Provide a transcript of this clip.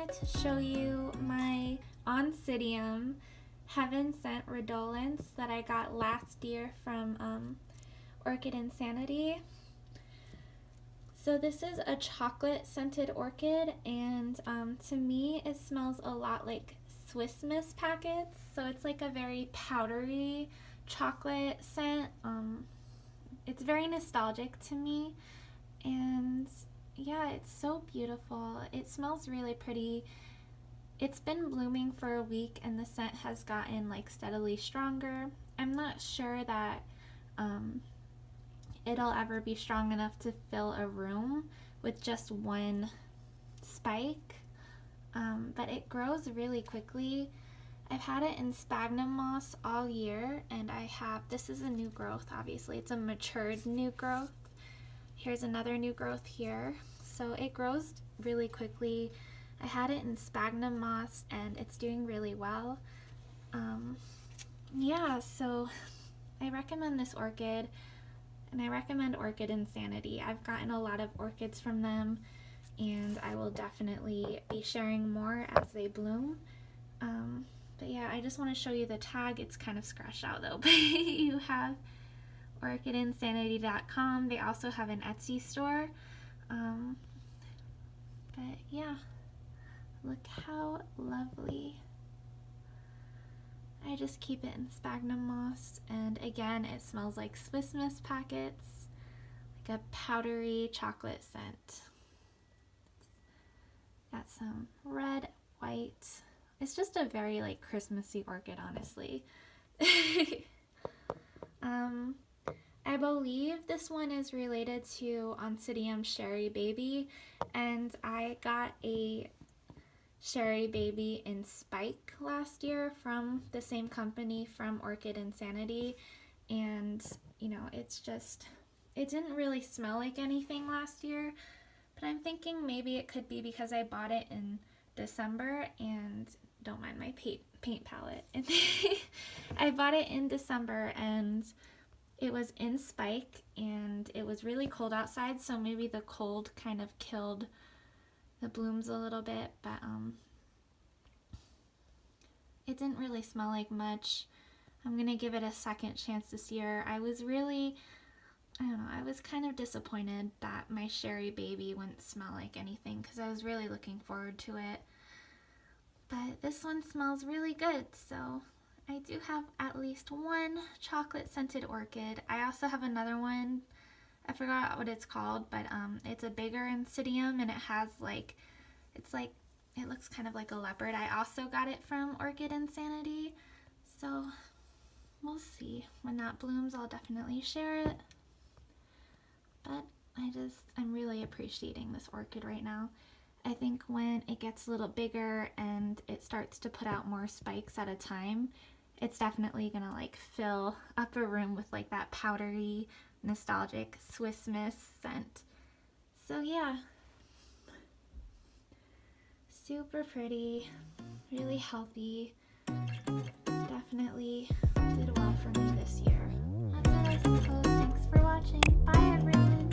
wanted to show you my Oncidium Heaven Sent Redolence that I got last year from Orchid Insanity. So this is a chocolate scented orchid, and to me it smells a lot like Swiss Miss packets. So it's like a very powdery chocolate scent. It's very nostalgic to me, and yeah, it's so beautiful. It smells really pretty. It's been blooming for a week and the scent has gotten like steadily stronger. I'm not sure that it'll ever be strong enough to fill a room with just one spike, but it grows really quickly. I've had it in sphagnum moss all year, and this is a new growth, obviously. It's a matured new growth. Here's another new growth here. So it grows really quickly. I had it in sphagnum moss and it's doing really well. Yeah, so I recommend this orchid, and I recommend Orchid Insanity. I've gotten a lot of orchids from them, and I will definitely be sharing more as they bloom. But yeah, I just want to show you the tag. It's kind of scratched out though, but you have orchidinsanity.com. They also have an Etsy store. But yeah, look how lovely. I just keep it in sphagnum moss, and again, it smells like Swiss Miss packets, like a powdery chocolate scent. Got some red, white. It's just a very like Christmassy orchid, honestly. I believe this one is related to Oncidium Sherry Baby, and I got a Sherry Baby in Spike last year from the same company, from Orchid Insanity, and you know, it didn't really smell like anything last year, but I'm thinking maybe it could be because I bought it in December, and don't mind my paint palette. And I bought it in December and it was in Spike, and it was really cold outside, so maybe the cold kind of killed the blooms a little bit, but it didn't really smell like much. I'm gonna give it a second chance this year. I was kind of disappointed that my Sherry Baby wouldn't smell like anything, because I was really looking forward to it. But this one smells really good, so I do have at least one chocolate scented orchid. I also have another one. I forgot what it's called, but it's a bigger Oncidium, and it has like, it looks kind of like a leopard. I also got it from Orchid Insanity, so we'll see. When that blooms, I'll definitely share it. But I'm really appreciating this orchid right now. I think when it gets a little bigger and it starts to put out more spikes at a time, it's definitely gonna like fill up a room with like that powdery, nostalgic Swiss Miss scent. So yeah, super pretty, really healthy. Definitely did well for me this year. That's it, I suppose. Thanks for watching. Bye everyone.